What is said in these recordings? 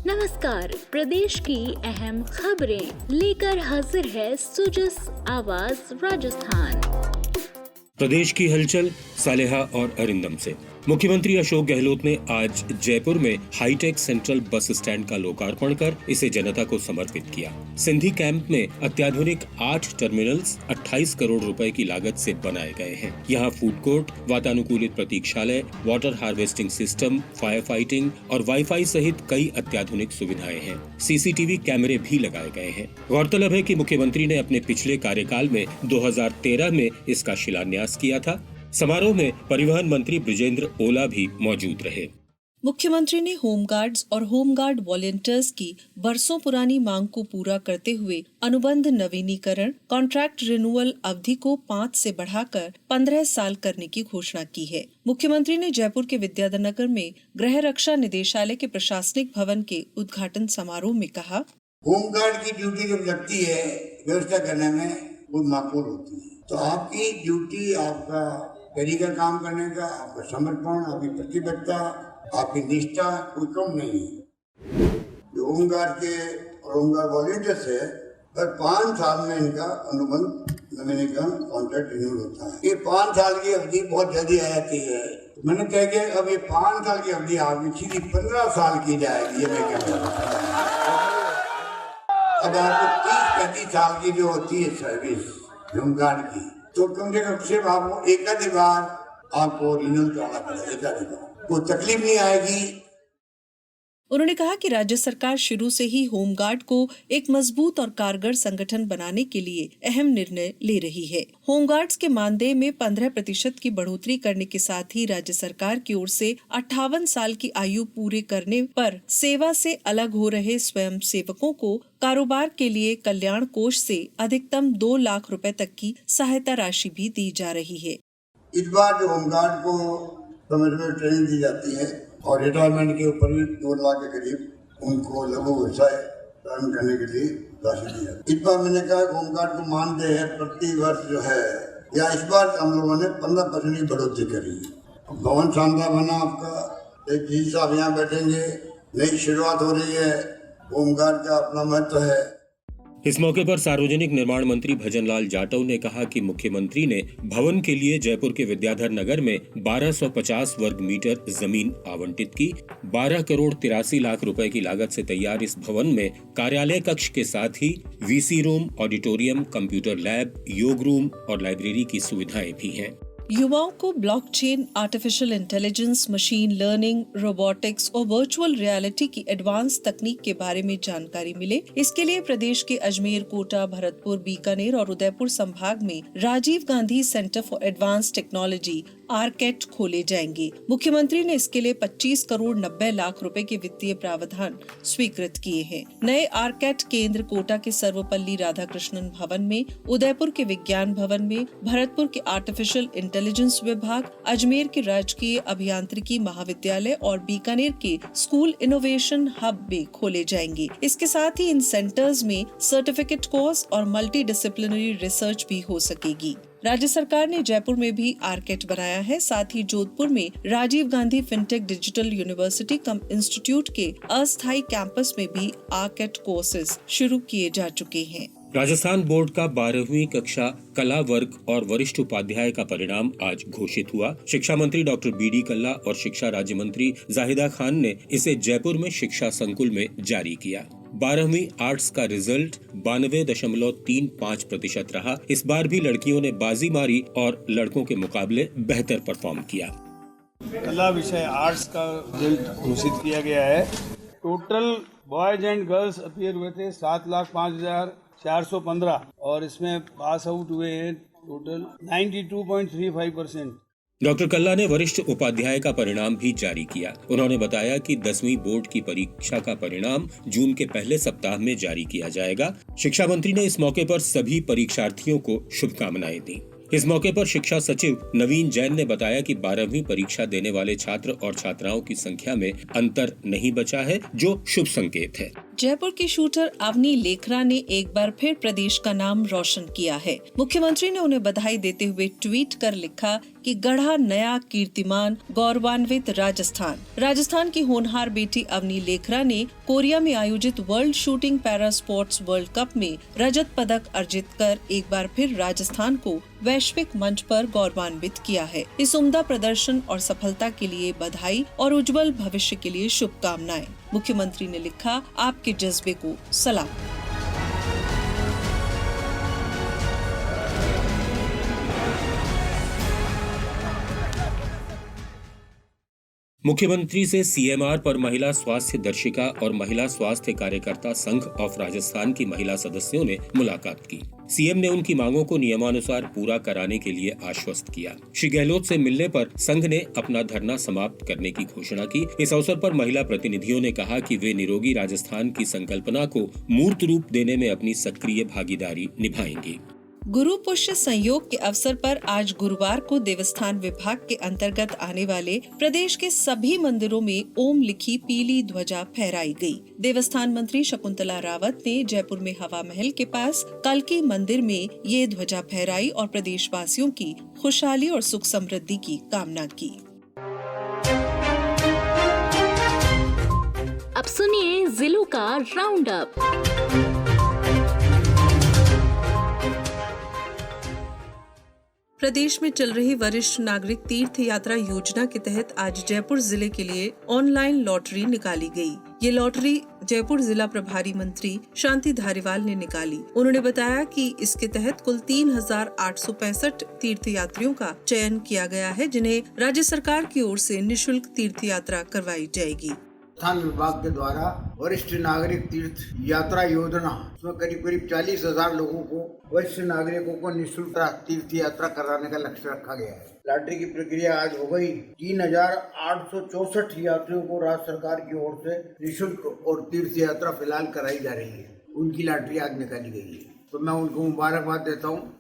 नमस्कार, प्रदेश की अहम खबरें लेकर हाजिर है सुजस आवाज राजस्थान। प्रदेश की हलचल सालेहा और अरिंदम से। मुख्यमंत्री अशोक गहलोत ने आज जयपुर में हाईटेक सेंट्रल बस स्टैंड का लोकार्पण कर इसे जनता को समर्पित किया। सिंधी कैंप में अत्याधुनिक 8 टर्मिनल्स 28 करोड़ रुपए की लागत से बनाए गए हैं। यहाँ फूड कोर्ट, वातानुकूलित प्रतीक्षालय, water harvesting system, fire fighting और वाईफाई सहित कई अत्याधुनिक सुविधाएं हैं। सीसीटीवी कैमरे भी लगाए गए हैं। गौरतलब है कि मुख्यमंत्री ने अपने पिछले कार्यकाल में 2013 में इसका शिलान्यास किया था। समारोह में परिवहन मंत्री बृजेंद्र ओला भी मौजूद रहे। मुख्यमंत्री ने होमगार्ड्स और होमगार्ड वॉलंटियर्स की बरसों पुरानी मांग को पूरा करते हुए अनुबंध नवीनीकरण कॉन्ट्रैक्ट रिन्यूअल अवधि को 5 से बढ़ाकर 15 साल करने की घोषणा की है। मुख्यमंत्री ने जयपुर के विद्याधर नगर में गृह रक्षा निदेशालय के प्रशासनिक भवन के उद्घाटन समारोह में कहा, होमगार्ड की ड्यूटी जब लगती है व्यवस्था करने में वो माकूल होती है, तो आपकी ड्यूटी, आपका तरीका काम करने का, आपका समर्पण, आपकी प्रतिबद्धता, आपकी निष्ठा कोई कम नहीं है। जो होमगार्ड के और होमगार्ड वॉलंटियर्स है, हर 5 साल में इनका अनुबंध नवीनीकरण कॉन्ट्रैक्ट रिन्यूअल होता है। ये 5 साल की अवधि बहुत जल्दी आ जाती है। मैंने कहा कि अब ये 5 साल की अवधि आगे सीधी 15 साल की जाएगी। ये मैं कह रहा हूँ, अब आपको 30-35 साल की जो होती है सर्विस होमगार्ड की, तो कम से कम सिर्फ आपको एक आधी बार आपको रिन्यूअल कराना पड़ेगा। एक आधी बार कोई तकलीफ नहीं आएगी। उन्होंने कहा कि राज्य सरकार शुरू से ही होमगार्ड को एक मजबूत और कारगर संगठन बनाने के लिए अहम निर्णय ले रही है। होमगार्ड्स के मानदेय में 15% की बढ़ोतरी करने के साथ ही राज्य सरकार की ओर से 58 साल की आयु पूरे करने पर सेवा से अलग हो रहे स्वयं सेवकों को कारोबार के लिए कल्याण कोष से अधिकतम 2 लाख रुपए तक की सहायता राशि भी दी जा रही है। इस बार जो होमगार्ड को समय में ट्रेनिंग दी जाती है और रिटायरमेंट के ऊपर भी 2 लाख के करीब उनको लघु व्यवसाय प्रारंभ करने के लिए राशि दी जाती है। इस बार मैंने कहा होमगार्ड को मानदेय है प्रति वर्ष जो है, या इस बार हम लोगों ने 15% की बढ़ोतरी करी है। भवन शानदार बना आपका, एक जी साहब यहाँ बैठेंगे, नई शुरुआत हो रही है। होमगार्ड का अपना महत्व है। इस मौके पर सार्वजनिक निर्माण मंत्री भजनलाल जाटव ने कहा कि मुख्यमंत्री ने भवन के लिए जयपुर के विद्याधर नगर में 1250 वर्ग मीटर जमीन आवंटित की। 12 करोड़ 83 लाख रुपए की लागत से तैयार इस भवन में कार्यालय कक्ष के साथ ही VC room, auditorium, computer lab, योग रूम और लाइब्रेरी की सुविधाएं भी हैं। युवाओं को blockchain, artificial intelligence, machine learning, robotics और वर्चुअल रियलिटी की एडवांस तकनीक के बारे में जानकारी मिले, इसके लिए प्रदेश के अजमेर, कोटा, भरतपुर, बीकानेर और उदयपुर संभाग में Rajiv Gandhi centre for advance technology आरकेट खोले जाएंगे। मुख्यमंत्री ने इसके लिए 25 करोड़ 90 लाख रुपए के वित्तीय प्रावधान स्वीकृत किए हैं। नए आरकेट केंद्र कोटा के सर्वपल्ली राधाकृष्णन भवन में, उदयपुर के विज्ञान भवन में, भरतपुर के आर्टिफिशियल इंटेलिजेंस विभाग, अजमेर के राजकीय अभियांत्रिकी महाविद्यालय और बीकानेर के स्कूल इनोवेशन हब में खोले जाएंगे। इसके साथ ही इन सेंटर्स में सर्टिफिकेट कोर्स और मल्टी डिसिप्लिनरी रिसर्च भी हो सकेगी। राज्य सरकार ने जयपुर में भी आरकेट बनाया है। साथ ही जोधपुर में Rajiv Gandhi fintech digital university cum institute के अस्थायी कैंपस में भी आरकेट कोर्सेज शुरू किए जा चुके हैं। राजस्थान बोर्ड का 12वीं कक्षा कला वर्ग और वरिष्ठ उपाध्याय का परिणाम आज घोषित हुआ। शिक्षा मंत्री डॉक्टर बीडी कल्ला और शिक्षा राज्य मंत्री जाहिदा खान ने इसे जयपुर में शिक्षा संकुल में जारी किया। 12वीं आर्ट्स का रिजल्ट 92.35% रहा। इस बार भी लड़कियों ने बाजी मारी और लड़कों के मुकाबले बेहतर परफॉर्म किया। कला विषय आर्ट्स का रिजल्ट घोषित किया गया है। Total boys and girls appear हुए थे 7,05,415 और इसमें पास आउट हुए हैं टोटल 92.35%। डॉक्टर कल्ला ने वरिष्ठ उपाध्याय का परिणाम भी जारी किया। उन्होंने बताया कि 10वीं बोर्ड की परीक्षा का परिणाम जून के पहले सप्ताह में जारी किया जाएगा। शिक्षा मंत्री ने इस मौके पर सभी परीक्षार्थियों को शुभकामनाएं दी। इस मौके पर शिक्षा सचिव नवीन जैन ने बताया कि 12वीं परीक्षा देने वाले छात्र और छात्राओं की संख्या में अंतर नहीं बचा है, जो शुभ संकेत है। जयपुर की शूटर अवनी लेखरा ने एक बार फिर प्रदेश का नाम रोशन किया है। मुख्यमंत्री ने उन्हें बधाई देते हुए ट्वीट कर लिखा कि गढ़ा नया कीर्तिमान, गौरवान्वित राजस्थान की होनहार बेटी अवनी लेखरा ने कोरिया में आयोजित world shooting para sports world cup में रजत पदक अर्जित कर एक बार फिर राजस्थान को वैश्विक मंच पर गौरवान्वित किया है। इस उम्दा प्रदर्शन और सफलता के लिए बधाई और उज्जवल भविष्य के लिए शुभकामनाएं। मुख्यमंत्री ने लिखा, आपके जज्बे को सलाम। मुख्यमंत्री से सीएमआर पर महिला स्वास्थ्य दर्शिका और महिला स्वास्थ्य कार्यकर्ता संघ ऑफ राजस्थान की महिला सदस्यों ने मुलाकात की। सीएम ने उनकी मांगों को नियमानुसार पूरा कराने के लिए आश्वस्त किया। श्री गहलोत से मिलने पर संघ ने अपना धरना समाप्त करने की घोषणा की। इस अवसर पर महिला प्रतिनिधियों ने कहा कि वे निरोगी राजस्थान की संकल्पना को मूर्त रूप देने में अपनी सक्रिय भागीदारी निभाएंगी। गुरु पुष्य संयोग के अवसर पर आज गुरुवार को देवस्थान विभाग के अंतर्गत आने वाले प्रदेश के सभी मंदिरों में ओम लिखी पीली ध्वजा फहराई गई। देवस्थान मंत्री शकुंतला रावत ने जयपुर में हवा महल के पास कल्की मंदिर में ये ध्वजा फहराई और प्रदेशवासियों की खुशहाली और सुख समृद्धि की कामना की। अब सुनिए जिलों का राउंड अप। प्रदेश में चल रही वरिष्ठ नागरिक तीर्थ यात्रा योजना के तहत आज जयपुर जिले के लिए ऑनलाइन लॉटरी निकाली गई। ये लॉटरी जयपुर जिला प्रभारी मंत्री शांति धारीवाल ने निकाली। उन्होंने बताया कि इसके तहत कुल 3,865 तीर्थ यात्रियों का चयन किया गया है, जिन्हें राज्य सरकार की ओर से निःशुल्क तीर्थ यात्रा करवाई जाएगी। स्थान विभाग के द्वारा वरिष्ठ नागरिक तीर्थ यात्रा योजना, उसमें करीब 40,000 लोगों को, वरिष्ठ नागरिकों को निःशुल्क तीर्थ यात्रा कराने का लक्ष्य रखा गया है। लॉटरी की प्रक्रिया आज हो गई। 3,864 यात्रियों को राज्य सरकार की ओर से निःशुल्क और तीर्थ यात्रा फिलहाल कराई जा रही है। उनकी लॉटरी आज निकाली गई है, तो मैं उनको मुबारकबाद देता हूँ।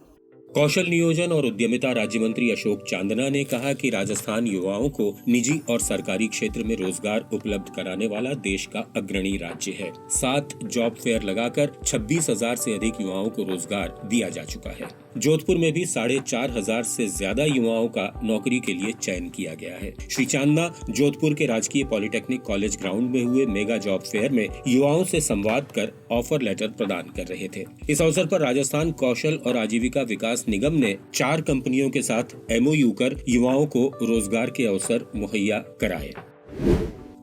कौशल नियोजन और उद्यमिता राज्य मंत्री अशोक चांदना ने कहा कि राजस्थान युवाओं को निजी और सरकारी क्षेत्र में रोजगार उपलब्ध कराने वाला देश का अग्रणी राज्य है। 7 जॉब फेयर लगाकर 26,000 से अधिक युवाओं को रोजगार दिया जा चुका है। जोधपुर में भी 4,500 से ज्यादा युवाओं का नौकरी के लिए चयन किया गया है। श्री चांदना जोधपुर के राजकीय पॉलिटेक्निक कॉलेज ग्राउंड में हुए मेगा जॉब फेयर में युवाओं से संवाद कर ऑफर लेटर प्रदान कर रहे थे। इस अवसर पर राजस्थान कौशल और आजीविका विकास निगम ने 4 कंपनियों के साथ MOU कर युवाओं को रोजगार के अवसर मुहैया कराए।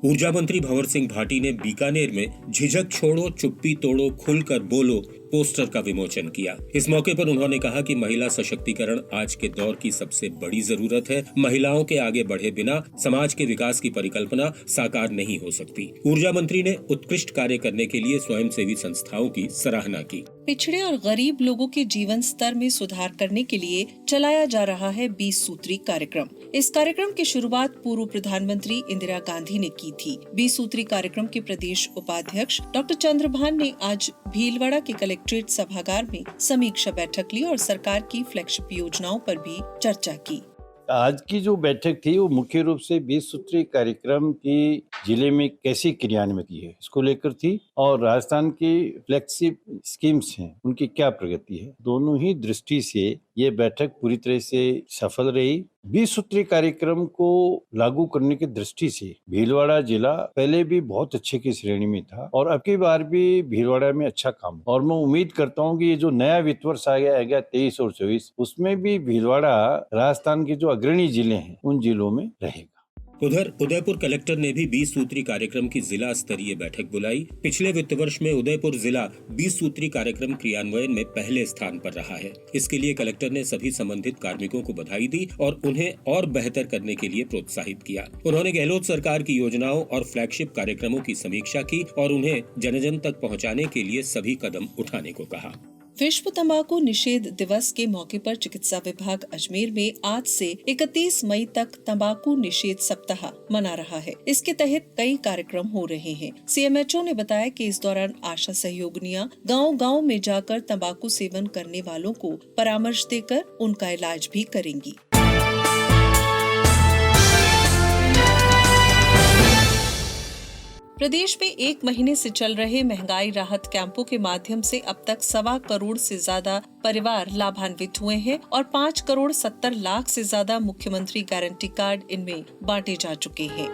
ऊर्जा मंत्री भंवर सिंह भाटी ने बीकानेर में झिझक छोड़ो चुप्पी तोड़ो खुलकर बोलो पोस्टर का विमोचन किया। इस मौके पर उन्होंने कहा कि महिला सशक्तिकरण आज के दौर की सबसे बड़ी जरूरत है। महिलाओं के आगे बढ़े बिना समाज के विकास की परिकल्पना साकार नहीं हो सकती। ऊर्जा मंत्री ने उत्कृष्ट कार्य करने के लिए स्वयंसेवी संस्थाओं की सराहना की। पिछड़े और गरीब लोगों के जीवन स्तर में सुधार करने के लिए चलाया जा रहा है 20 सूत्री कार्यक्रम। इस कार्यक्रम की शुरुआत पूर्व प्रधानमंत्री इंदिरा गांधी ने की थी। 20 सूत्री कार्यक्रम के प्रदेश उपाध्यक्ष डॉक्टर चंद्रभान ने आज भीलवाड़ा के कलेक्ट्रेट सभागार में समीक्षा बैठक ली और सरकार की फ्लैगशिप योजनाओं पर भी चर्चा की। आज की जो बैठक थी वो मुख्य रूप से 20 सूत्री कार्यक्रम की जिले में कैसी क्रियान्वित की है इसको लेकर थी, और राजस्थान की फ्लैगशिप स्कीम्स हैं उनकी क्या प्रगति है। दोनों ही दृष्टि से ये बैठक पूरी तरह से सफल रही। 20 सूत्री कार्यक्रम को लागू करने की दृष्टि से भीलवाड़ा जिला पहले भी बहुत अच्छे की श्रेणी में था और अब की बार भी भीलवाड़ा में अच्छा काम, और मैं उम्मीद करता हूं कि ये जो नया वित्त वर्ष आ गया 23 और 24 उसमें भी भीलवाड़ा राजस्थान के जो अग्रणी जिले हैं उन जिलों में रहेगा। उधर उदयपुर कलेक्टर ने भी 20 सूत्री कार्यक्रम की जिला स्तरीय बैठक बुलाई। पिछले वित्त वर्ष में उदयपुर जिला 20 सूत्री कार्यक्रम क्रियान्वयन में पहले स्थान पर रहा है। इसके लिए कलेक्टर ने सभी संबंधित कार्मिकों को बधाई दी और उन्हें और बेहतर करने के लिए प्रोत्साहित किया। उन्होंने गहलोत सरकार की योजनाओं और फ्लैगशिप कार्यक्रमों की समीक्षा की और उन्हें जन जन तक पहुँचाने के लिए सभी कदम उठाने को कहा। विश्व तंबाकू निषेध दिवस के मौके पर चिकित्सा विभाग अजमेर में आज से 31 मई तक तंबाकू निषेध सप्ताह मना रहा है। इसके तहत कई कार्यक्रम हो रहे हैं। CMHO ने बताया कि इस दौरान आशा सहयोगिनियां गांव-गांव में जाकर तंबाकू सेवन करने वालों को परामर्श देकर उनका इलाज भी करेंगी। प्रदेश में 1 महीने से चल रहे महंगाई राहत कैंपों के माध्यम से अब तक 1.25 करोड़ से ज्यादा परिवार लाभान्वित हुए हैं और 5 करोड़ 70 लाख से ज्यादा मुख्यमंत्री गारंटी कार्ड इनमें बांटे जा चुके हैं।